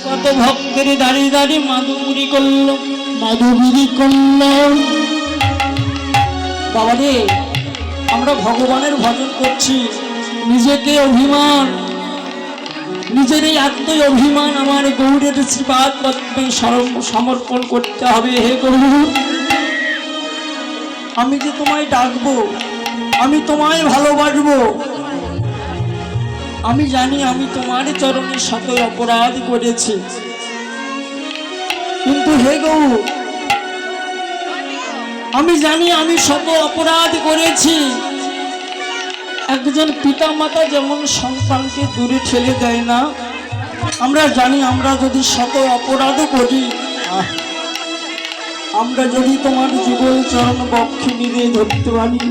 কত ভক্তের দাঁড়িয়ে দাঁড়িয়ে মাধুপুরি করল। বাবা রে, আমরা ভগবানের ভজন করছি, নিজেকে অভিমান, নিজের এই আত্মই অভিমান আমার গৌরের শ্রীপাদ পদ্মে সমর্পণ করতে হবে। হে গৌর, আমি যে তোমায় ডাকবো, আমি তোমায় ভালোবাসবো, আমি জানি আমি তোমার চরণে শত অপরাধ করেছি, কিন্তু হে গৌর, আমি জানি আমি শত অপরাধ করেছি। একজন পিতা মাতা যেমন সন্তানকে দূরে ঠেলে দেয় না, আমরা জানি আমরা যদি শত অপরাধ করি, আমরা যদি তোমার যুগল চরণ বক্ষে নিয়ে ধরতে পারি,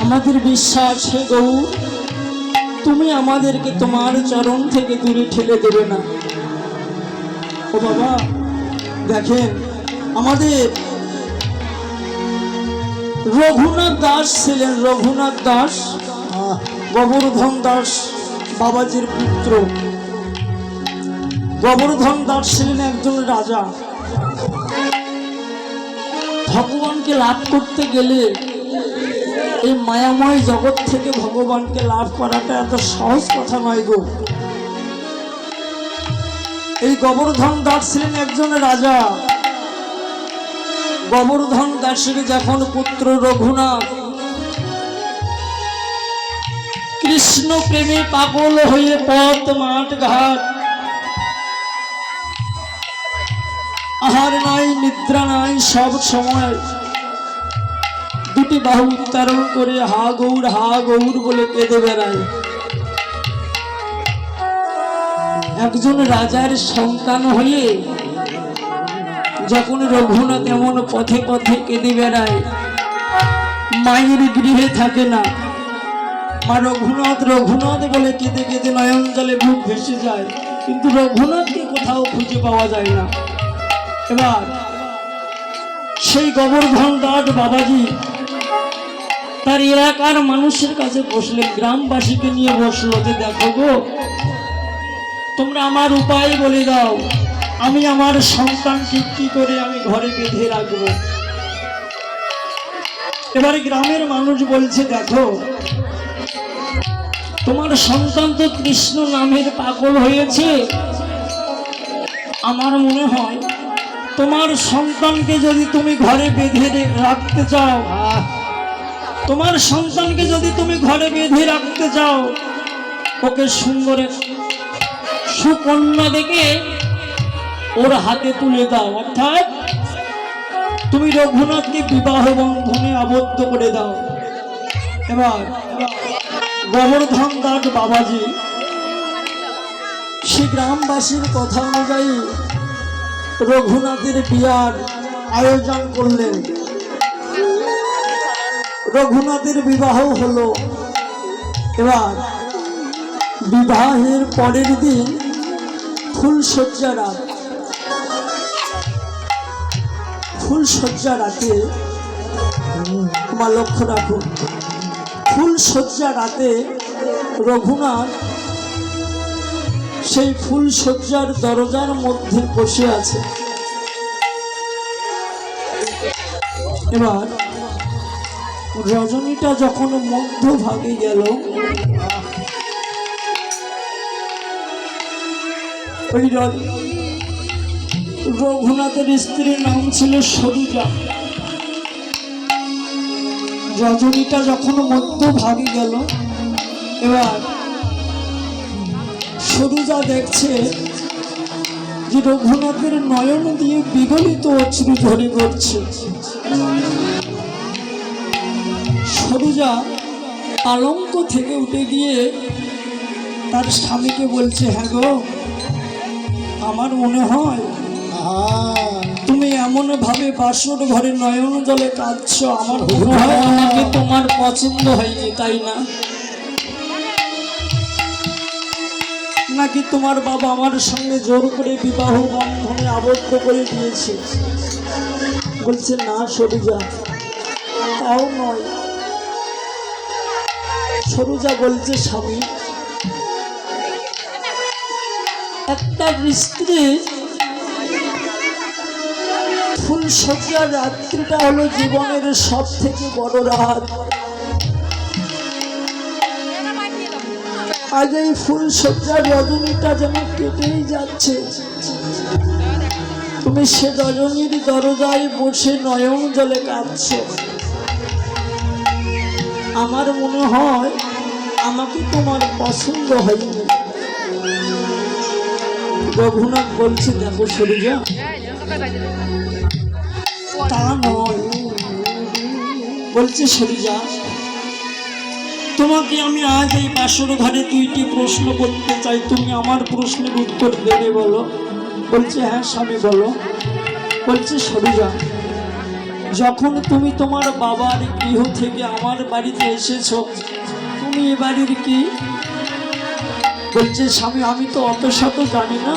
আমাদের বিশ্বাস হে গৌর, তুমি আমাদেরকে তোমার চরণ থেকে দূরে ঠেলে দেবে না। ও বাবা, দেখেন আমাদের রঘুনাথ দাস ছিলেন, রঘুনাথ দাস, গোবর্ধন দাস বাবাজির পুত্র। গোবর্ধন দাস ছিলেন একজন রাজা। ভগবানকে লাভ করতে গেলে এই মায়াময় জগৎ থেকে ভগবানকে লাভ করাটা এত সহজ কথা নয় গো। এই গোবর্ধন দাস ছিলেন একজন রাজা। গোবর্ধন দাসের যখন পুত্র রঘুনাথ কৃষ্ণ প্রেমে পাগল হয়ে পথ মাঠ ঘাট, আহার নাই নিদ্রা নাই, সব সময় দুটি বাহু উত্তোলন করে হা গৌর বলে কেঁদে বেড়ায়। একজন রাজার সন্তান হয়ে যখন রঘুনাথ এমন পথে পথে কেঁদে বেড়ায়, মায়ের গৃহে থাকে না, মা রঘুনাথ রঘুনাথ বলে কেঁদে কেঁদে নয়ন জলে বুক ভেসে যায়, কিন্তু রঘুনাথকে কোথাও খুঁজে পাওয়া যায় না। এবার সেই গোবর্ধন দাস বাবাজি তার এলাকার মানুষের কাছে বসলেন, গ্রামবাসীকে নিয়ে বসলো যে দেখো গো, তোমরা আমার উপায় বলে দাও, আমি আমার সন্তানকে কি করে আমি ঘরে বেঁধে রাখবো। এবারে গ্রামের মানুষ বলছে দেখো, তোমার সন্তান তো কৃষ্ণ নামের পাগল হয়েছে, আমার মনে হয় তোমার সন্তানকে যদি তুমি ঘরে বেঁধে রাখতে চাও, তোমার সন্তানকে যদি তুমি ঘরে বেঁধে রাখতে চাও, ওকে সুন্দর সুকন্যা দেখে ওর হাতে তুলে দাও, অর্থাৎ তুমি রঘুনাথকে বিবাহ বন্ধনে আবদ্ধ করে দাও। এবার গোবর্ধন দাস বাবাজি সে গ্রামবাসীর কথা অনুযায়ী রঘুনাথের বিয়ার আয়োজন করলেন। রঘুনাথের বিবাহ হলো। এবার বিবাহের পরের দিন ফুলশয্যা রাত। ফুলশয্যা রাতে তোমার লক্ষ্য রাখুন, ফুলশয্যা রাতে রঘুনাথ সেই ফুলশয্যার দরজার মধ্যে বসে আছে। এবার রজনীটা যখন মধ্যভাগে গেল, ওই রঘুনাথের স্ত্রীর নাম ছিল সরুজা। রজনীটা যখন মধ্যভাগে গেল, এবার সরুজা দেখছে যে রঘুনাথের নয়ন দিয়ে বিগলিত অশ্রু ঝরে পড়ছে। সরুজা আলঙ্ক থেকে উঠে গিয়ে তার স্বামীকে বলছে, হ্যাঁ গো, আমার মনে হয় তুমি এমন ভাবে বাসর ঘরে নয়ন জলে কাঁদছো, আমার মনে হয় আমাকে তোমার পছন্দ হয়নি, তাই না? নাকি তোমার বাবা আমার সঙ্গে জোর করে বিবাহ বন্ধনে আবদ্ধ করে দিয়েছে? বলছে না সরুজা, তাও নয়। সরুজা বলছে, স্বামী একটা স্ত্রী ফুল সজ্জার রাত্রিটা হলো জীবনের সব থেকে বড় রাত। আজ এই ফুল সজ্জার রজনীটা যেন কেটেই যাচ্ছে। তুমি সে রজনীর দরজায় বসে নয়ন জলে কাঁদছো। আমার মনে হয় আমাকে তোমার পছন্দ হয়নি। রঘুনাথ বলছে, দেখো সরিজা, তা নয়। বলছে সরিজা, তোমাকে আমি আজ এই বাসর ঘরে দুইটি প্রশ্ন করতে চাই, তুমি আমার প্রশ্নের উত্তর দেবে বলো। বলছে হ্যাঁ স্বামী বলো। বলছে সরিজা, যখন তুমি তোমার বাবার গৃহ থেকে আমার বাড়িতে এসেছো, তুমি এ বাড়ির কি? বলছে স্বামী, আমি তো অত শত জানি না।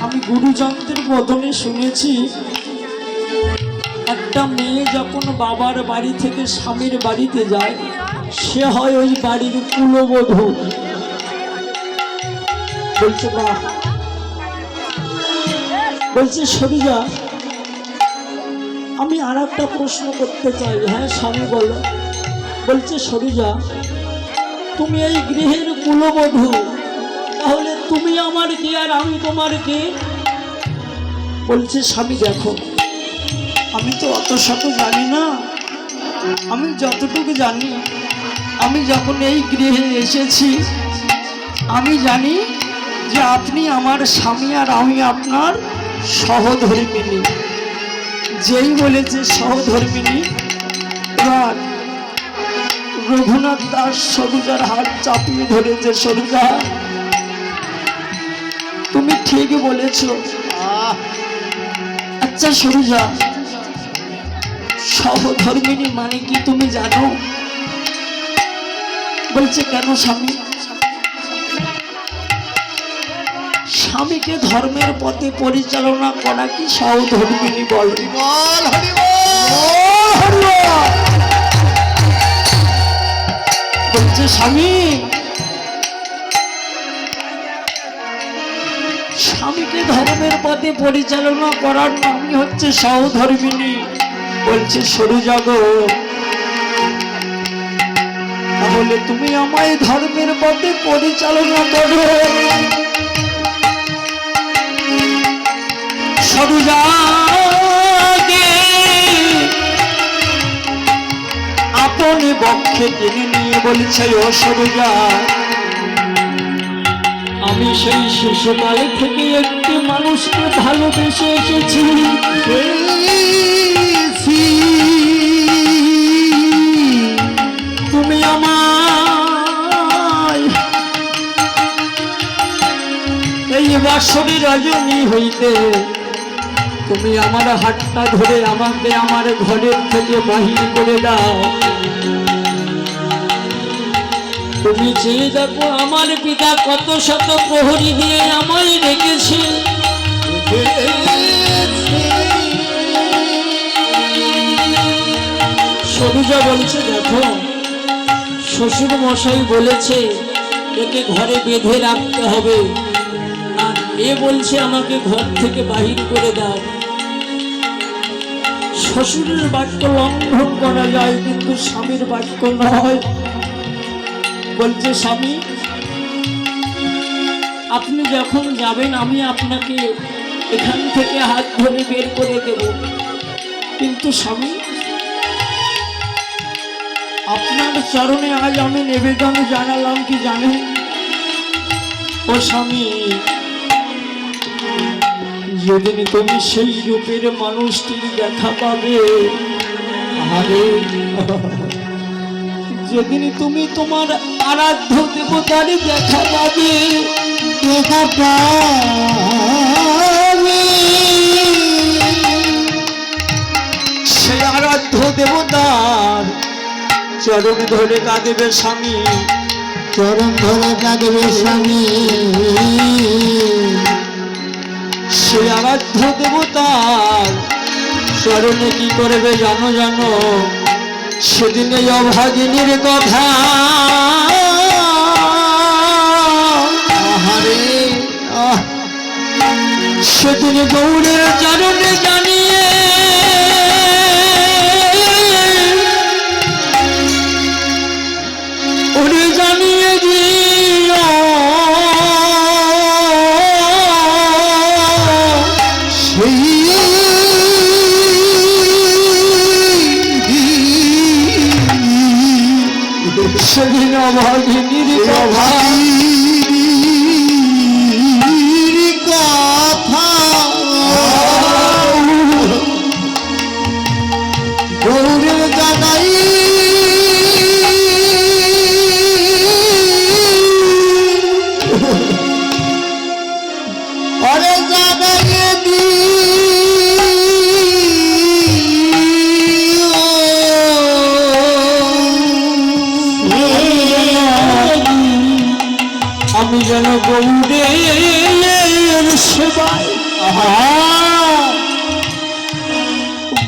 আমি গুরুজনদের বদনে শুনেছি একটা মেয়ে যখন বাবার বাড়ি থেকে স্বামীর বাড়িতে যায়, সে হয় ওই বাড়ির কুলবধূ। বলছে বাহ। বলছে সরিজা, আমি আর একটা প্রশ্ন করতে চাই। হ্যাঁ স্বামী বলো। বলছে সরিজা, তুমি এই গৃহের কুলবধূ, তাহলে তুমি আমার কি আর আমি তোমার কি? বলছে স্বামী দেখো, আমি তো অত শত জানি না। আমি যতটুকু জানি, আমি যখন এই গৃহে এসেছি, আমি জানি যে আপনি আমার স্বামী আর আমি আপনার সহধর্মিণী। যেই বলেছে সহধর্মিণী, এবার রঘুনাথ দাস সরুজার হাত চাপিয়ে ধরেছে। সরুজা, তুমি ঠিক বলেছ। আচ্ছা সরুজা, সহধর্মিণী মানে কি তুমি জানো? বলছে কেন স্বামী? স্বামীকে ধর্মের পথে পরিচালনা করা কি সহধর্মিণী বলে? বলছে স্বামী, স্বামীকে ধর্মের পথে পরিচালনা করার নামই হচ্ছে সহধর্মিণী। বলছে সরুজা গো, তাহলে তুমি আমায় ধর্মের পথে পরিচালনা করো। সরুজাকে আপনি বক্ষে টেনে নিয়ে বলছে, ও সরুজা, আমি সেই শিশুকাল থেকে একটি মানুষকে ভালোবেসে এসেছি। তুমি আমায় এই বাসরি রজনী হইতে তুমি আমার হাতটা ধরে আমাকে আমার ঘরের থেকে বাহির করে দাও। তুমি চেয়ে দেখো আমার পিতা কত শত প্রহরী দিয়ে আমায় রেখেছে। সরুজা বলছে দেখো, শ্বশুর মশাই বলেছে একে ঘরে বেঁধে রাখতে হবে, আর এ বলছে আমাকে ঘর থেকে বাহির করে দাও। শ্বশুরের বাক্য লঙ্ঘন করা যায়, কিন্তু স্বামীর বাক্য নয়। বলছে স্বামী, আপনি যখন যাবেন আমি আপনাকে এখান থেকে হাত ধরে বের করে দেব, কিন্তু স্বামী আপনার চরণে আজ আমি নিবেদন জানালাম কি জানেন? ও স্বামী, যেদিন তুমি সেই রূপের মানুষটির দেখা পাবে, আরে যেদিন তুমি তোমার আরাধ্য দেবতার দেখা পাবে, সেই আরাধ্য দেবতার চরণ ধরে কাঁদবে স্বামী, চরণ ধরে কাঁদবে স্বামী। সে আরাধ্য দেবতার চরণে কি করবে জানো? জানো, সেদিনে অভাগিনীর কথা আহারে সেদিন গৌরের চরণে জানিয়ে ওরে জানিয়ে দিও সেই সেদিন অভাগিনীর কথা কথা গৌরের জানাই অরে জানাইয়ে আমি যেন গৌরের সেবায়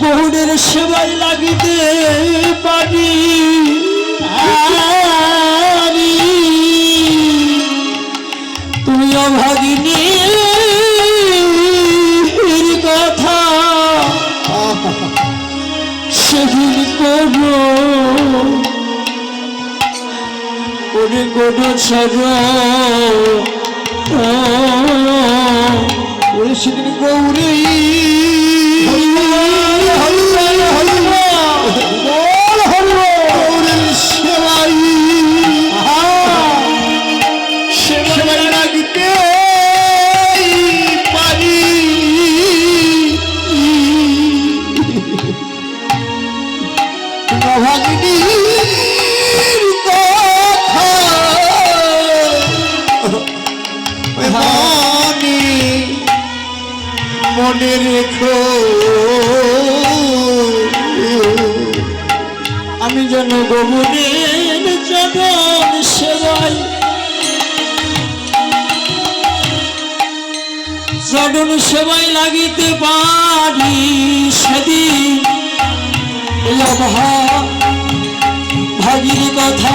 গৌরের সেবায় লাগিতে পারি তুমি অভাগিনী কথা সেদিন করো ওরে কোনো সর ওরে সেদিন গৌরী গৌরের সেবাই সেবাই লাগিতে পারি ভাগিনীর কথা মনে রেখো আমি যেন গৌরের চরণ সেবাই চরণ সেবাই লাগিতে পারি সেদিন এই ভাগির কথা